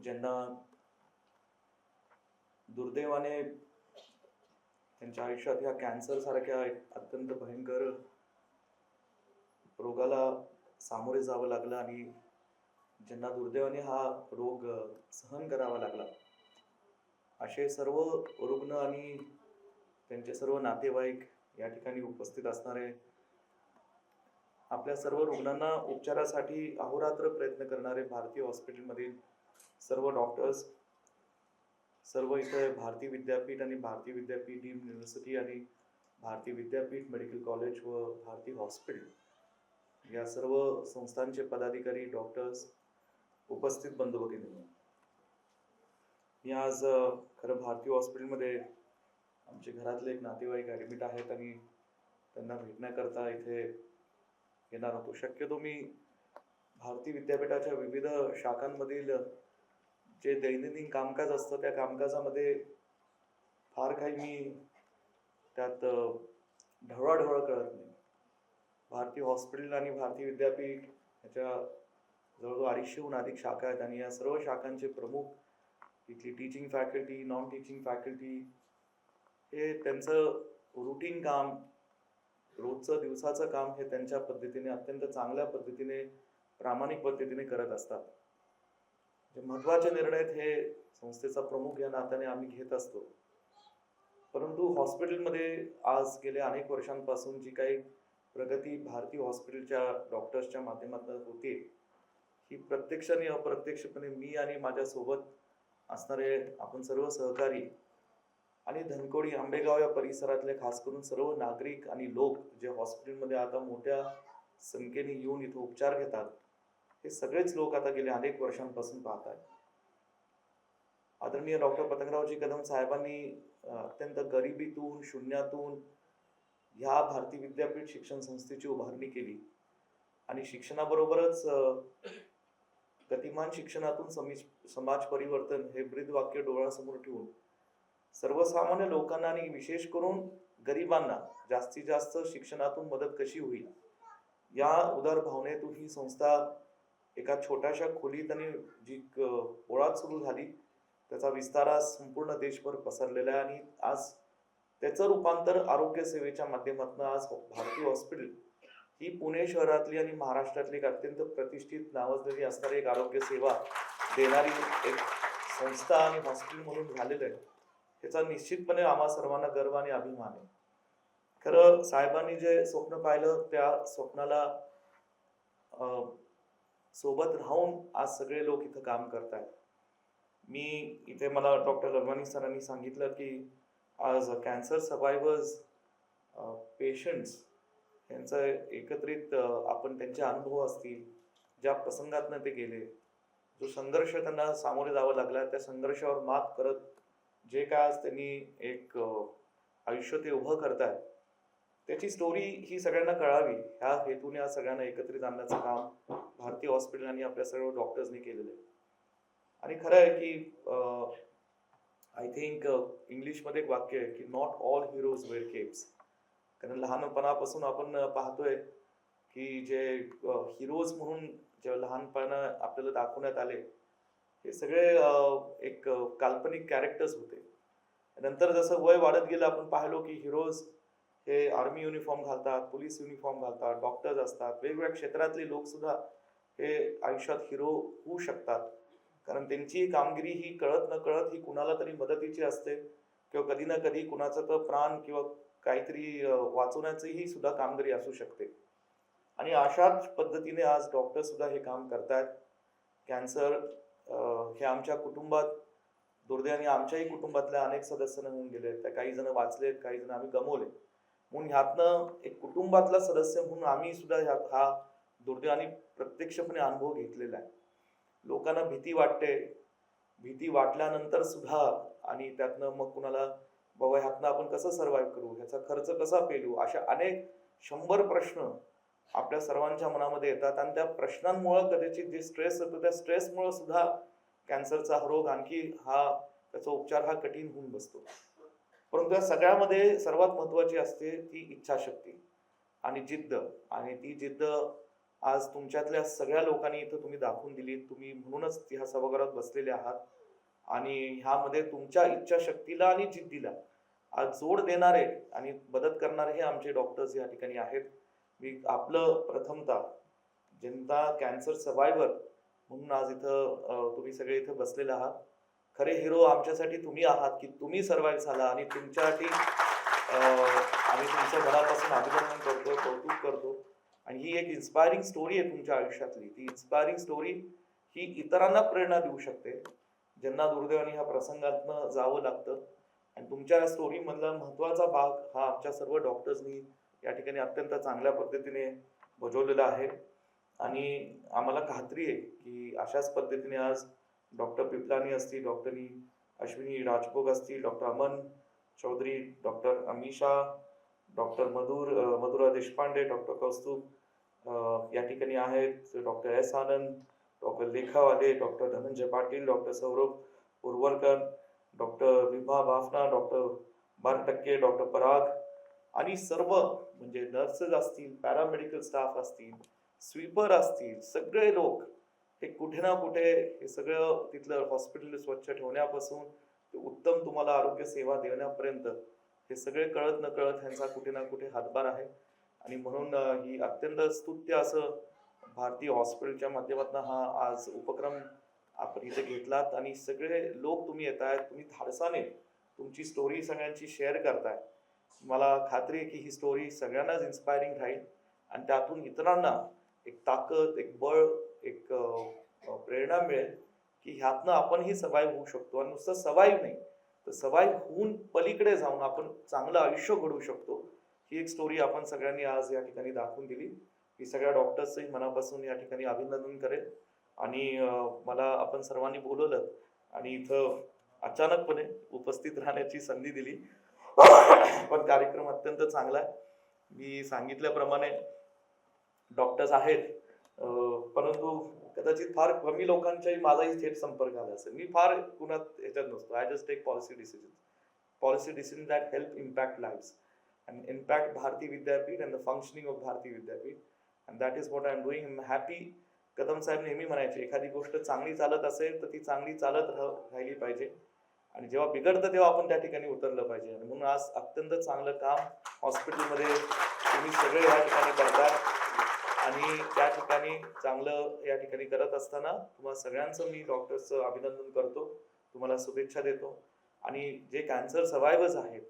ज्यांना दुर्दैवाने त्यांच्या आयुष्यात ह्या कॅन्सर सारख्या एक अत्यंत भयंकर रोगाला सामोरे जावं लागलं आणि ज्यांना दुर्दैवाने हा रोग सहन करावा लागला, असे सर्व रुग्ण आणि त्यांचे सर्व नातेवाईक या ठिकाणी उपस्थित असणारे, आपल्या सर्व रुग्णांना उपचारासाठी अहोरात्र प्रयत्न करणारे भारती हॉस्पिटलमधील सर्व डॉक्टर्स, सर्व इथे भारती विद्यापीठ आणि भारती विद्यापीठ युनिव्हर्सिटी आणि भारती विद्यापीठ मेडिकल कॉलेज व भारती हॉस्पिटल या सर्व संस्थांचे पदाधिकारी, डॉक्टर्स, उपस्थित बंधू भगिनी, मी आज खरं भारती हॉस्पिटलमध्ये आमचे घरातले एक नातेवाईक ॲडमिट आहेत आणि त्यांना भेटण्याकरता इथे येणार होतो. शक्यतो मी भारती विद्यापीठाच्या विविध शाखांमधील जे दैनंदिन कामकाज असतं त्या कामकाजामध्ये फार काही मी त्यात ढवळाढवळ करत नाही. भारती हॉस्पिटल आणि भारती विद्यापीठ ह्याच्या जवळजवळ 250हून अधिक शाखा आहेत आणि या सर्व शाखांचे प्रमुख, इथली teaching faculty, non teaching faculty, हे त्यांचं रुटीन काम, रोजचं दिवसाचं काम हे त्यांच्या पद्धतीने, अत्यंत चांगल्या पद्धतीने, प्रामाणिक पद्धतीने करत असतात. जे महत्त्वाचे निर्णय हे संस्थेचा प्रमुख या नात्याने आम्ही घेत असतो. परंतु हॉस्पिटलमध्ये आज गेल्या अनेक वर्षांपासून जी काही प्रगती भारती हॉस्पिटलच्या डॉक्टर्सच्या माध्यमातून होते, ही प्रत्यक्ष आणि अप्रत्यक्षपणे मी आणि माझ्यासोबत असणारे आपण सर्व सहकारी आणि धनकोडी, आंबेगाव या परिसरातले खास करून सर्व नागरिक आणि लोक जे हॉस्पिटलमध्ये आता मोठ्या संख्येने येऊन इथं उपचार घेतात, हे सगळेच लोक आता गेल्या अनेक वर्षांपासून पाहत आहेत. आदरणीय डॉक्टर पतंगरावजी कदम साहेबांनी अत्यंत गरिबीतून, शून्यातून ह्या भारती विद्यापीठ शिक्षण संस्थेची उभारणी केली आणि शिक्षणाबरोबरच गतिमान शिक्षणातून समाज परिवर्तन हे ब्रीद वाक्य डोळ्यासमोर ठेवून सर्वसामान्य लोकांना आणि विशेष करून गरिबांना जास्तीत जास्त शिक्षणातून मदत कशी होईल या उदार भावनेतून ही संस्था एका छोट्याशा खोलीत आणि जी ओळख सुरू झाली, त्याचा विस्तार आज संपूर्ण देशभर पसरलेला आहे आणि आज त्याचं रूपांतर आरोग्य सेवेच्या माध्यमातून आज भारती हॉस्पिटल ही पुणे शहरातली आणि महाराष्ट्रातली एक अत्यंत प्रतिष्ठित नावाजलेली असणारी एक आरोग्य सेवा देणारी एक संस्था आणि हॉस्पिटल म्हणून झालेलं आहे. ह्याचा निश्चितपणे आम्हा सर्वांना गर्व आणि अभिमान आहे. खरं साहेबांनी जे स्वप्न पाहिलं त्या स्वप्नाला सोबत राहून आज सगळे लोक इथं काम करतायत. मी इथे मला डॉक्टर ललवानी सरांनी सांगितलं की आज कॅन्सर सर्वायव्हर्स, पेशंट्स यांचं एकत्रित आपण त्यांचे अनुभव असतील, ज्या प्रसंगातनं ते गेले, जो संघर्ष त्यांना सामोरे जावं लागला, त्या संघर्षावर मात करत जे काय आज त्यांनी एक आयुष्य ते उभं करतायत, त्याची स्टोरी ही सगळ्यांना कळावी ह्या हेतूने आज सगळ्यांना एकत्रित आणण्याचं काम भारती हॉस्पिटल आणि आपल्या सर्व डॉक्टर्सनी केलेलं आहे. आणि खरं आहे की आय थिंक इंग्लिशमध्ये एक वाक्य आहे की not all heroes wear capes. कारण लहानपणापासून आपण पाहतोय की जे हिरोज म्हणून जेव्हा लहानपणा आपल्याला दाखवण्यात आले, हे सगळे एक काल्पनिक कॅरेक्टर्स होते. नंतर जसं वय वाढत गेलं आपण पाहिलो की हिरोज हे आर्मी युनिफॉर्म घालतात, पोलीस युनिफॉर्म घालतात, डॉक्टर्स असतात, वेगवेगळ्या क्षेत्रातले लोक सुद्धा हे आयुष्यात हिरो होऊ शकतात. कारण त्यांची कामगिरी ही कळत न कळत ही कुणाला तरी मदतीची असते किंवा कधी ना कधी कुणाचं तर प्राण किंवा काहीतरी वाचवण्याचीही सुद्धा कामगिरी असू शकते. आणि अशाच पद्धतीने आज डॉक्टर सुद्धा हे काम करतात. कॅन्सर हे आमच्या कुटुंबात दुर्दैवाने आमच्याही कुटुंबातल्या अनेक सदस्यांना होऊन गेले. त्या काही जण वाचलेत, काही जण आम्ही गमावले. म्हणून ह्यातनं एक कुटुंबातला सदस्य म्हणून आम्ही सुद्धा ह्यात हा दुर्दैवाने प्रत्यक्षपणे अनुभव घेतलेला आहे. लोकांना भीती वाटते, भीती वाटल्यानंतर सुद्धा आणि त्यातनं मग कुणाला बाबा ह्यातनं आपण कसं सर्व्हाइव्ह करू, ह्याचा खर्च कसा पेलू, अशा अनेक 100 प्रश्न आपल्या सर्वांच्या मनामध्ये येतात आणि त्या प्रश्नांमुळे कदाचित जे स्ट्रेस येतो त्या स्ट्रेसमुळे सुद्धा कॅन्सरचा रोग आणखी त्याचा उपचार हा कठीण होऊन बसतो. परंतु या सगळ्यामध्ये सर्वात महत्वाची असते ती इच्छाशक्ती आणि जिद्द. आणि ती जिद्द आज तुमच्यातल्या सगळ्या लोकांनी इथं तुम्ही दाखवून दिली. तुम्ही म्हणूनच ह्या सभागृहात बसलेले आहात आणि ह्यामध्ये तुमच्या इच्छाशक्तीला आणि जिद्दीला आज जोड देणारे आणि मदत करणारे हे आमचे डॉक्टर्स या ठिकाणी आहेत. मी आपलं प्रथमतः जनता कॅन्सर सर्व्हायव्हर म्हणून आज इथं तुम्ही सगळे इथं बसलेले आहात. खरे हिरो आमच्यासाठी तुम्ही आहात की तुम्ही सर्व्हाइव्ह झाला आणि तुमच्यासाठी आम्ही तुमचं मनापासून अभिनंदन करतो, कौतुक करतो. आणि ही एक इन्स्पायरिंग स्टोरी आहे तुमच्या आयुष्यातली. ती इन्स्पायरिंग स्टोरी ही इतरांना प्रेरणा देऊ शकते, ज्यांना दुर्दैवाने ह्या प्रसंगातनं जावं लागतं. आणि तुमच्या स्टोरी मधला महत्वाचा भाग हा आमच्या सर्व डॉक्टर्सनी या ठिकाणी अत्यंत चांगल्या पद्धतीने बजावलेला आहे. आणि आम्हाला खात्री आहे की अशाच पद्धतीने आज डॉक्टर पिपलानी असतील, डॉक्टरनी अश्विनी राजभोग असतील, doctor Aman Chaudhary, doctor Amisha, doctor Madhura Deshpande, doctor Kaustubh या ठिकाणी आहेत, doctor S Anand, doctor Lekhawale, doctor Dhananjay Patil, doctor Saurabh Urvarkar, doctor Vibha Bafna, doctor Bartakke, doctor Parag आणि सर्व म्हणजे नर्सेस असतील, पॅरामेडिकल स्टाफ असतील, स्वीपर असतील, सगळे लोक हे कुठे ना कुठे हे सगळं तिथलं हॉस्पिटल स्वच्छ ठेवण्यापासून ते उत्तम तुम्हाला आरोग्य सेवा देण्यापर्यंत हे सगळे कळत न कळत ह्यांचा कुठे ना कुठे हातभार आहे. आणि म्हणून ही अत्यंत स्तुत्य असं भारतीय हॉस्पिटलच्या माध्यमातून हा आज उपक्रम आपण इथे घेतलात आणि सगळे लोक तुम्ही येत आहेत, तुम्ही धाडसाने तुमची स्टोरी सगळ्यांची शेअर करताय. मला खात्री आहे की ही स्टोरी सगळ्यांनाच इन्स्पायरिंग राहील आणि त्यातून इतरांना एक ताकद, एक बळ, एक प्रेरणा मिळेल की ह्यातनं आपणही सर्वाईव्ह होऊ शकतो. आणि नुसतं सर्वाईव्ह नाही तर सर्वाईव्ह होऊन पलीकडे जाऊन आपण चांगलं आयुष्य घडवू शकतो. ही एक स्टोरी आपण सगळ्यांनी आज या ठिकाणी दाखवून दिली. मी सगळ्या डॉक्टर्सही मनापासून या ठिकाणी अभिनंदन करेल. आणि मला आपण सर्वांनी बोलवलं आणि इथं अचानकपणे उपस्थित राहण्याची संधी दिली. पण कार्यक्रम अत्यंत चांगला आहे. मी सांगितल्याप्रमाणे डॉक्टर्स आहेत, परंतु कदाचित फार कमी लोकांच्याही माझाही थेट संपर्क आला असेल. मी फार कुणात ह्याच्यात नसतो. I just take policy decision that help impact lives and impact Bharati Vidyapeeth and the functioning of Bharati Vidyapeeth, and that is what I am doing. I'm happy. Kadam साहेब नेहमी म्हणायचे एखादी गोष्ट चांगली चालत असेल तर ती चांगली चालत राहिली पाहिजे आणि जेव्हा बिघडतं तेव्हा आपण त्या ठिकाणी उतरलं पाहिजे. आणि म्हणून आज अत्यंत चांगलं काम हॉस्पिटलमध्ये तुम्ही सगळे या ठिकाणी करताय आणि त्या ठिकाणी चांगलं या ठिकाणी करत असताना तुम्हाला सगळ्यांचं मी डॉक्टर्सचं अभिनंदन करतो, तुम्हाला शुभेच्छा देतो. आणि जे कॅन्सर सर्व्हायव्हर्स आहेत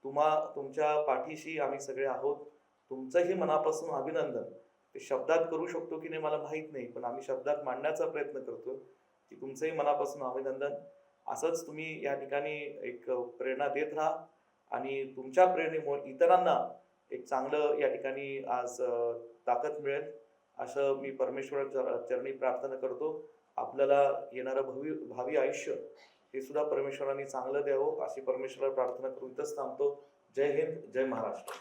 तुमच्या पाठीशी आम्ही सगळे आहोत. तुमचंही मनापासून अभिनंदन. ते शब्दात करू शकतो की नाही मला माहित नाही, पण आम्ही शब्दात मांडण्याचा प्रयत्न करतो की तुमचंही मनापासून अभिनंदन. असंच तुम्ही या ठिकाणी एक प्रेरणा देत राहा आणि तुमच्या प्रेरणेमुळे इतरांना एक चांगलं या ठिकाणी आज ताकद मिळेल असं मी परमेश्वराच्या चरणी प्रार्थना करतो. आपल्याला येणारं भावी आयुष्य हे सुद्धा परमेश्वरांनी चांगलं द्यावं अशी परमेश्वराला प्रार्थना करून इथंच थांबतो. जय हिंद, जय महाराष्ट्र.